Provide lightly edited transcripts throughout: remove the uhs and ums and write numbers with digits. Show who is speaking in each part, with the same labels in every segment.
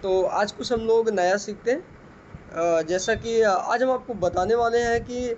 Speaker 1: तो आज कुछ हम लोग नया सीखते हैं। जैसा कि आज हम आपको बताने वाले हैं कि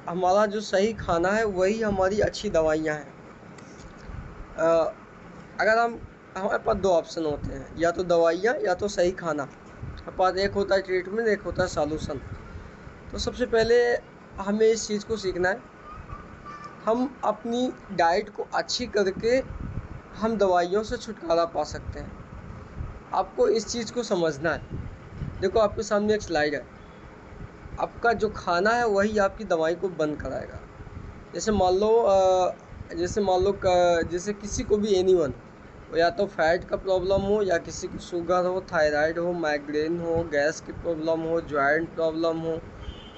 Speaker 1: हमारा जो सही खाना है वही हमारी अच्छी दवाइयाँ हैं। अ, अगर हमारे पास 2 ऑप्शन होते हैं, या तो दवाइयाँ या तो सही खाना। हमारे पास एक होता है ट्रीटमेंट, एक होता है सॉल्यूशन। तो सबसे पहले हमें इस चीज़ को सीखना है, हम अपनी डाइट को अच्छी करके हम दवाइयों से छुटकारा पा सकते हैं। आपको इस चीज़ को समझना है। देखो आपके सामने एक स्लाइड है, आपका जो खाना है वही आपकी दवाई को बंद कराएगा। जैसे मान लो जैसे किसी को भी एनीवन, या तो फैट का प्रॉब्लम हो, या किसी को शुगर हो, थायराइड हो, माइग्रेन हो, गैस की प्रॉब्लम हो, जॉइंट प्रॉब्लम हो,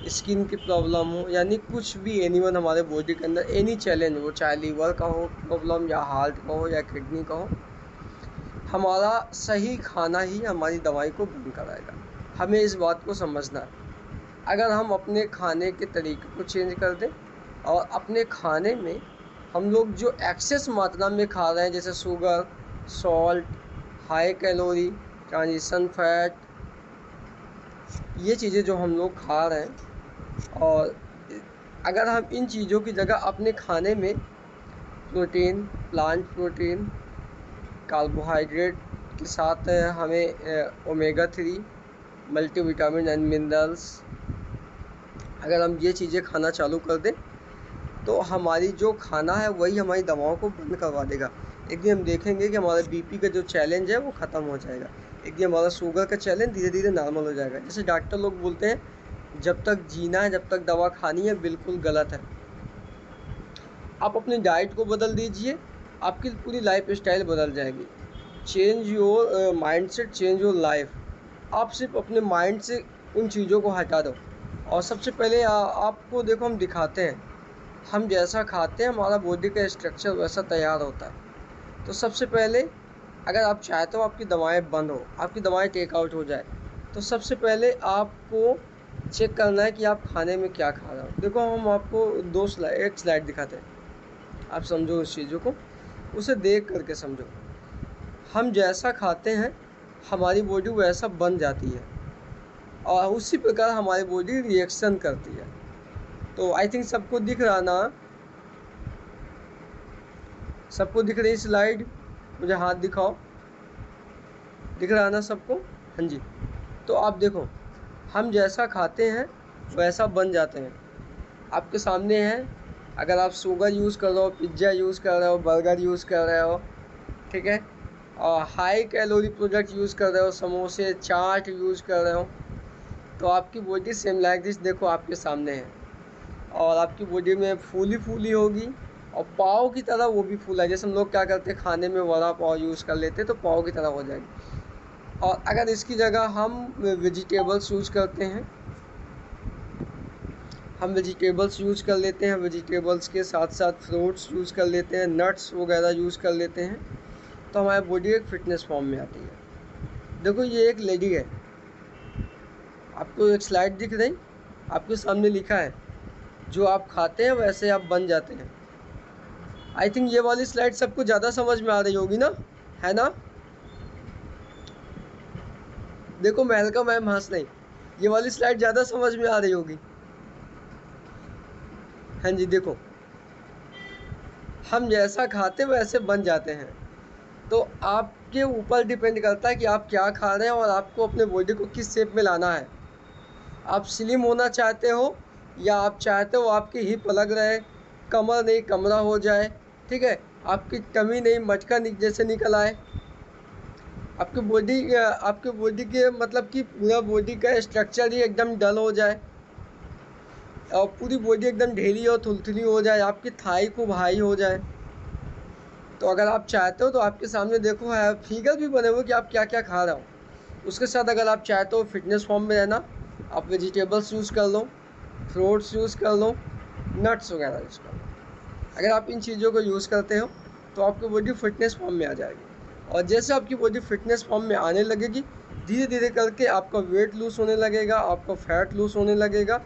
Speaker 1: स्किन की प्रॉब्लम हो, यानी कुछ भी एनीवन हमारे बॉडी के अंदर एनी चैलेंज हो, चाहे लीवर का हो प्रॉब्लम, या हार्ट का हो, या किडनी का हो, हमारा सही खाना ही हमारी दवाई को बंद कराएगा। हमें इस बात को समझना है। अगर हम अपने खाने के तरीके को चेंज कर दें और अपने खाने में हम लोग जो एक्सेस मात्रा में खा रहे हैं, जैसे sugar, salt, high calorie, transition fat, ये चीज़ें जो हम लोग खा रहे हैं, और अगर हम इन चीज़ों की जगह अपने खाने में प्रोटीन, प्लांट प्रोटीन, कार्बोहाइड्रेट के साथ हमें ओमेगा 3, मल्टीविटामिन एंड मिनरल्स, अगर हम ये चीज़ें खाना चालू कर दें तो हमारी जो खाना है वही हमारी दवाओं को बंद करवा देगा। एक दिन हम देखेंगे कि हमारा बीपी का जो चैलेंज है वो ख़त्म हो जाएगा। एक दिन हमारा शुगर का चैलेंज धीरे धीरे नॉर्मल हो जाएगा। जैसे डॉक्टर लोग बोलते हैं जब तक जीना है जब तक दवा खानी है, बिल्कुल गलत है। आप अपनी डाइट को बदल दीजिए, आपकी पूरी लाइफ स्टाइल बदल जाएगी। Change your mind set, change your life. आप सिर्फ अपने माइंड से उन चीज़ों को हटा दो। और सबसे पहले आपको देखो, हम दिखाते हैं, हम जैसा खाते हैं हमारा बॉडी का स्ट्रक्चर वैसा तैयार होता है। तो सबसे पहले अगर आप चाहते हो आपकी दवाएं बंद हो, आपकी दवाएं टेक आउट हो जाए, तो सबसे पहले आपको चेक करना है कि आप खाने में क्या खा रहे हो। देखो हम आपको एक स्लाइड दिखाते हैं, आप समझो उस चीज़ों को, उसे देख करके समझो। हम जैसा खाते हैं हमारी बॉडी वैसा बन जाती है, और उसी प्रकार हमारी बॉडी रिएक्शन करती है। तो आई थिंक सबको दिख रहा ना, सबको दिख रही स्लाइड? मुझे हाथ दिखाओ, दिख रहा ना सबको? हाँ जी। तो आप देखो, हम जैसा खाते हैं वैसा बन जाते हैं। आपके सामने है, अगर आप शुगर यूज़ कर रहे हो, पिज़्ज़ा यूज़ कर रहे हो, बर्गर यूज़ कर रहे हो, ठीक है, और हाई कैलोरी प्रोडक्ट यूज़ कर रहे हो, समोसे, चाट यूज़ कर रहे हो, तो आपकी बॉडी सेम लाइक दिस देखो आपके सामने है। और आपकी बॉडी में फूली होगी, और पाव की तरह वो भी फूला है। जैसे हम लोग क्या करते हैं, खाने में वड़ा पाव यूज़ कर लेते हैं तो पाव की तरह हो जाएगी। और अगर इसकी जगह हम वेजिटेबल्स यूज़ करते हैं, हम वेजिटेबल्स यूज़ कर लेते हैं, वेजिटेबल्स के साथ साथ फ्रूट्स यूज़ कर लेते हैं, नट्स वगैरह यूज़ कर लेते हैं, तो हमारी बॉडी एक फिटनेस फॉर्म में आती है। देखो ये एक लेडी है, आपको एक स्लाइड दिख रही, आपके सामने लिखा है जो आप खाते हैं वैसे आप बन जाते हैं। आई थिंक ये वाली स्लाइड सबको ज़्यादा समझ में आ रही होगी ना, है ना? देखो महलका मैम हंस नहीं, ये वाली स्लाइड ज़्यादा समझ में आ रही होगी। हाँ जी, देखो हम जैसा खाते वैसे बन जाते हैं। तो आपके ऊपर डिपेंड करता है कि आप क्या खा रहे हैं और आपको अपने बॉडी को किस शेप में लाना है। आप स्लिम होना चाहते हो, या आप चाहते हो आपकी हिप अलग रहे, कमर नहीं कमरा हो जाए, ठीक है, आपकी टमी नहीं मटका जैसे निकल आए, आपके बॉडी के मतलब कि पूरा बॉडी का स्ट्रक्चर ही एकदम डल हो जाए, और पूरी बॉडी एकदम ढीली और थुलथुली हो जाए, आपकी थाई खूब हाई हो जाए। तो अगर आप चाहते हो तो आपके सामने देखो है फिगर भी बने हुए कि आप क्या क्या खा रहे हो। उसके साथ अगर आप चाहते हो फिटनेस फॉर्म में रहना, आप वेजिटेबल्स यूज़ कर लो, फ्रूट्स यूज़ कर लो, नट्स वगैरह यूज़ कर लो। अगर आप इन चीज़ों को यूज़ करते हो तो आपकी बॉडी फिटनेस फॉर्म में आ जाएगी। और जैसे आपकी बॉडी फिटनेस फॉर्म में आने लगेगी, धीरे धीरे करके आपका वेट लूज़ होने लगेगा, आपका फैट लूज़ होने लगेगा,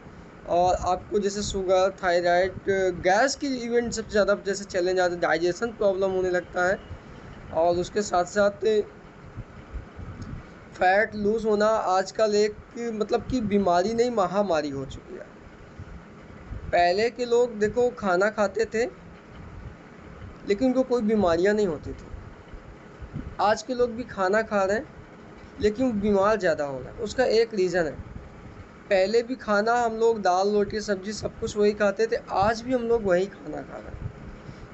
Speaker 1: और आपको जैसे शुगर, थायराइड, गैस की इवेंट सबसे ज़्यादा जैसे चैलेंज आते हैं, डाइजेशन प्रॉब्लम होने लगता है, और उसके साथ साथ फैट लूज़ होना आजकल एक मतलब कि बीमारी नहीं, महामारी हो चुकी है। पहले के लोग देखो खाना खाते थे लेकिन उनको कोई बीमारियां नहीं होती थी। आज के लोग भी खाना खा रहे हैं लेकिन बीमार ज़्यादा हो रहे हैं। उसका एक रीज़न है, पहले भी खाना हम लोग दाल रोटी सब्जी सब कुछ वही खाते थे, आज भी हम लोग वही खाना खा रहे हैं।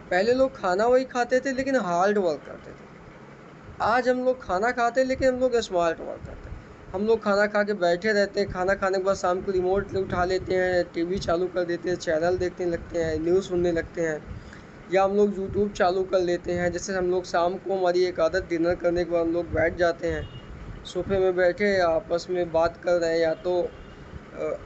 Speaker 1: पहले लोग खाना वही खाते थे लेकिन हार्ड वर्क करते थे। आज हम लोग खाना खाते हैं लेकिन हम लोग स्मार्ट वर्क करते हैं। हम लोग खाना खा के बैठे रहते हैं, खाना खाने के बाद शाम को रिमोट उठा लेते हैं, टीवी चालू कर देते हैं, चैनल देखने लगते हैं, न्यूज़ सुनने लगते हैं, या हम लोग यूट्यूब चालू कर लेते हैं। जैसे हम लोग शाम को, हमारी एक आदत, डिनर करने के बाद हम लोग बैठ जाते हैं सोफे में, बैठे आपस में बात कर रहे हैं, या तो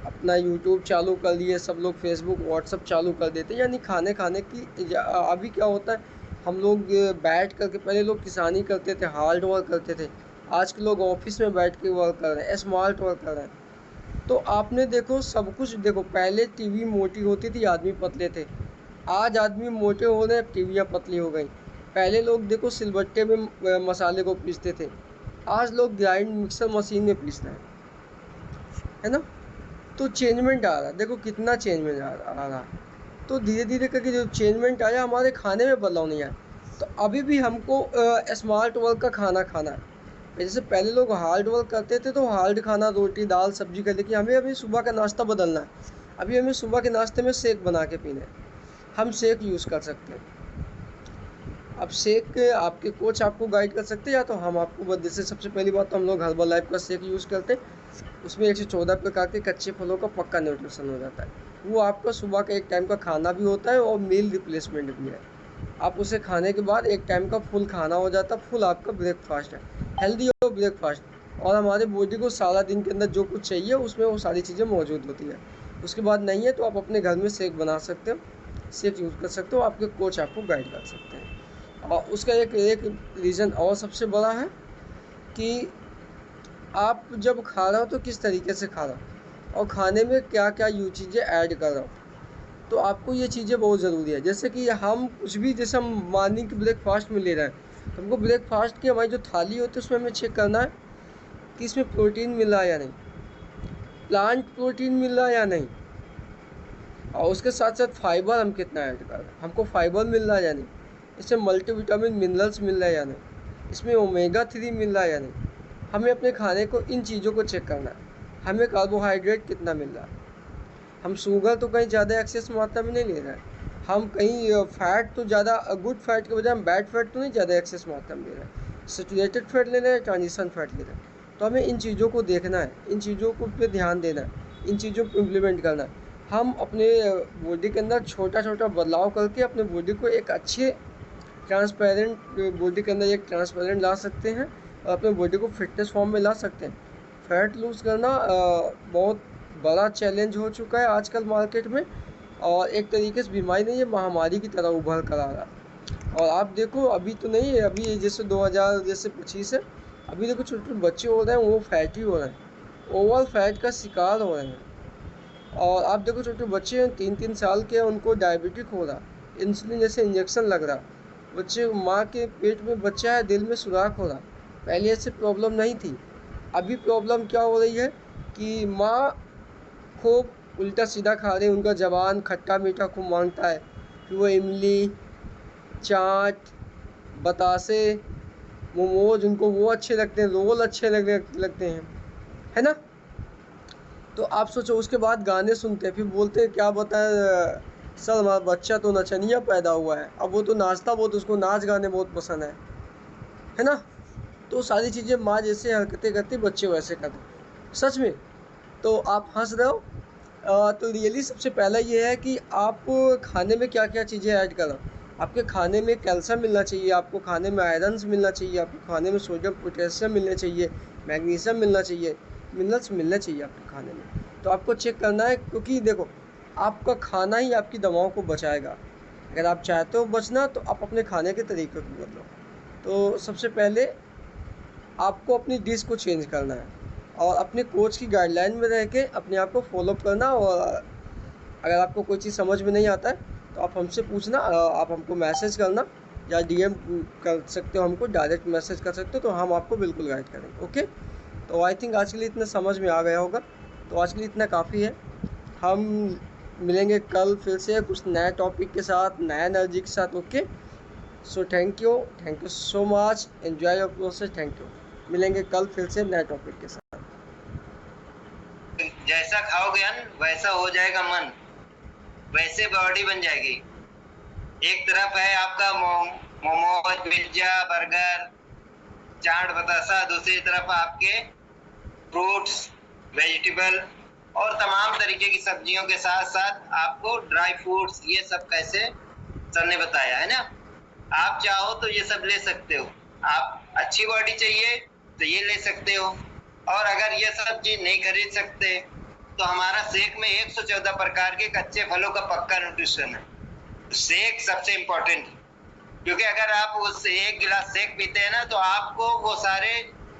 Speaker 1: अपना यूट्यूब चालू कर लिए, सब लोग फेसबुक व्हाट्सअप चालू कर देते हैं। यानी खाने खाने की अभी क्या होता है, हम लोग बैठ करके, पहले लोग किसानी करते थे, हार्ड वर्क करते थे, आज के लोग ऑफिस में बैठ के वर्क कर रहे हैं, स्मार्ट वर्क कर रहे हैं। तो आपने देखो सब कुछ देखो, पहले टीवी मोटी होती थी, आदमी पतले थे, आज आदमी मोटे हो रहे हैं, टीवियाँ पतली हो गई। पहले लोग देखो सिलबट्टे में मसाले को पीसते थे, आज लोग ग्राइंड मिक्सर मशीन में पीस रहे हैं, है ना। तो चेंजमेंट आ रहा, देखो कितना चेंजमेंट आ रहा। तो धीरे धीरे करके जो चेंजमेंट आया, हमारे खाने में बदलाव नहीं आया। तो अभी भी हमको स्मार्ट वर्क का खाना खाना है। जैसे पहले लोग हार्ड वर्क करते थे तो हार्ड खाना, रोटी दाल सब्जी कर, लेकिन हमें अभी सुबह का नाश्ता बदलना है। अभी हमें सुबह के नाश्ते में शेक बना के पीना है, हम शेक यूज़ कर सकते हैं। अब शेक आपके कोच आपको गाइड कर सकते हैं, या तो हम आपको, जैसे सबसे पहली बात तो हम लोग हर्बल लाइफ का शेक यूज़ करते हैं। उसमें 114 प्रकार के कच्चे फलों का पक्का न्यूट्रिशन हो जाता है। वो आपका सुबह का एक टाइम का खाना भी होता है और मील रिप्लेसमेंट भी है। आप उसे खाने के बाद एक टाइम का फुल खाना हो जाता है, फुल आपका ब्रेकफास्ट है, हेल्दी और ब्रेकफास्ट। और हमारे बॉडी को सारा दिन के अंदर जो कुछ चाहिए उसमें वो सारी चीज़ें मौजूद होती है। उसके बाद नहीं है तो आप अपने घर में शेक बना सकते हो, शेक यूज़ कर सकते हो, आपके कोच आपको गाइड कर सकते हैं। और उसका एक रीज़न और सबसे बड़ा है कि आप जब खा रहे हो तो किस तरीके से खा रहे हो, और खाने में क्या क्या चीज़ें ऐड कर रहे हो। तो आपको ये चीज़ें बहुत ज़रूरी है। जैसे कि हम कुछ भी, जैसे हम मॉर्निंग के ब्रेकफास्ट में ले रहे हैं, तो हमको ब्रेकफास्ट की हमारी जो थाली होती है उसमें हमें चेक करना है कि इसमें प्रोटीन मिल रहा है या नहीं, प्लांट प्रोटीन मिल रहा है या नहीं, और उसके साथ साथ फाइबर हम कितना ऐड कर रहे हैं, हमको फाइबर मिल रहा है या नहीं, इसमें मल्टीविटामिन मिनरल्स मिल रहा है या नहीं, इसमें ओमेगा 3 मिल रहा है या नहीं। हमें अपने खाने को इन चीज़ों को चेक करना है। हमें कार्बोहाइड्रेट कितना मिल रहा है, हम शुगर तो कहीं ज़्यादा एक्सेस मात्रा में नहीं ले रहे हैं, हम कहीं फैट तो ज़्यादा, गुड फैट के बजाय हम बैड फैट तो नहीं ज़्यादा एक्सेस मात्रा में ले रहे हैं, सेचुरेटेड फैट ले रहे हैं, ट्रांजिशन फैट ले रहे हैं। तो हमें इन चीज़ों को देखना है, इन चीज़ों को पे ध्यान देना है, इन चीज़ों को इम्प्लीमेंट करना है। हम अपने बॉडी के अंदर छोटा छोटा बदलाव करके अपने बॉडी को एक अच्छे ट्रांसपेरेंट, बॉडी के अंदर एक ट्रांसपेरेंट ला सकते हैं, और अपने बॉडी को फिटनेस फॉर्म में ला सकते हैं। फैट लूज़ करना बहुत बड़ा चैलेंज हो चुका है आजकल मार्केट में, और एक तरीके से बीमारी नहीं है, महामारी की तरह उभर कर आ रहा। और आप देखो अभी तो नहीं है, अभी जैसे 2025 है, अभी देखो छोटे छोटे बच्चे हो रहे हैं वो फैटी हो रहे हैं, ओवर फैट का शिकार हो रहे हैं। और आप देखो छोटे बच्चे हैं 3-3 साल के, उनको डायबिटिक हो रहा, इंसुलिन जैसे इंजेक्शन लग रहा, बच्चे, माँ के पेट में बच्चा है, दिल में सुराख हो रहा। पहले ऐसे प्रॉब्लम नहीं थी। अभी प्रॉब्लम क्या हो रही है कि माँ खूब उल्टा सीधा खा रही है, उनका जवान खट्टा मीठा खूब मांगता है, फिर वो इमली, चाट, बतासे, मोमोज, उनको वो अच्छे लगते हैं, रोल अच्छे लगते हैं, है ना। तो आप सोचो, उसके बाद गाने सुनते हैं, फिर बोलते हैं क्या बताएं सर, हमारा बच्चा तो नचनिया पैदा हुआ है, अब वो तो नाचता बहुत, उसको नाच गाने बहुत पसंद है ना। तो सारी चीज़ें माँ जैसे हरकतें करती, बच्चे वैसे करते, सच में। तो आप हंस रहे हो, तो रियली सबसे पहला ये है कि आप खाने में क्या क्या चीज़ें ऐड करो। आपके खाने में कैल्शियम मिलना चाहिए, आपको खाने में आयरन्स मिलना चाहिए, आपको खाने में सोडियम पोटेशियम मिलने चाहिए, मैग्नीशियम मिलना चाहिए, मिनरल्स मिलने चाहिए आपके खाने में। तो आपको चेक करना है, क्योंकि देखो आपका खाना ही आपकी दवाओं को बचाएगा। अगर आप चाहते हो बचना तो आप अपने खाने के तरीके को बदलो। तो सबसे पहले आपको अपनी डिश को चेंज करना है, और अपने कोच की गाइडलाइन में रह के अपने आप को फॉलोअप करना। और अगर आपको कोई चीज़ समझ में नहीं आता है तो आप हमसे पूछना, आप हमको मैसेज करना, या डीएम कर सकते हो, हमको डायरेक्ट मैसेज कर सकते हो, तो हम आपको बिल्कुल गाइड करेंगे। ओके। तो आई थिंक आज के लिए इतना समझ में आ गया होगा, तो आज के लिए इतना काफ़ी है। हम मिलेंगे कल फिर से कुछ नए टॉपिक के साथ, नया एनर्जी के साथ। Okay, so thank you so much, enjoy your process, thank you. मिलेंगे कल फिर से नए टॉपिक के साथ।
Speaker 2: जैसा खाओगे अन्न वैसा हो जाएगा मन, वैसे बॉडी बन जाएगी। एक तरफ है आपका मोमोज, पिज्जा, बर्गर, चाट, बतासा, दूसरी तरफ आपके फ्रूट्स, वेजिटेबल और तमाम तरीके की सब्जियों के साथ साथ आपको ड्राई फ्रूट्स, ये सब कैसे सर ने बताया है ना। आप चाहो तो ये सब ले सकते हो। आप अच्छी बॉडी चाहिए तो ये ले सकते हो, और अगर ये सब चीज नहीं खरीद सकते तो हमारा शेक में 114 प्रकार के कच्चे फलों का पक्का न्यूट्रिशन है। शेक सबसे इम्पोर्टेंट है, क्योंकि अगर आप उस एक गिलास शेक पीते हैं ना तो आपको वो सारे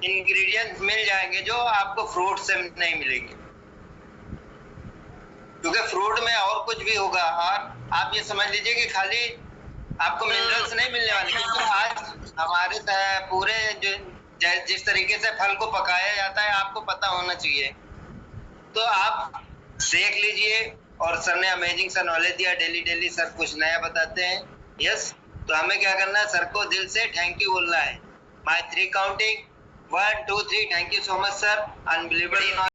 Speaker 2: इंग्रेडिएंट्स मिल जाएंगे जो आपको फ्रूट से नहीं मिलेंगे, क्योंकि फ्रूट में और कुछ भी होगा। और आप ये समझ लीजिए कि खाली आपको मिनरल्स नहीं मिलने वाले, क्योंकि आज हमारे पूरे जो जिस तरीके से फल को पकाया जाता है आपको पता होना चाहिए। तो आप सेक लीजिए, और सर ने अमेजिंग सा नॉलेज दिया, डेली सर कुछ नया बताते हैं। यस, तो हमें क्या करना है, सर को दिल से थैंक यू बोलना है। My 3 counting 1 2 3। Thank you so much sir, unbelievable.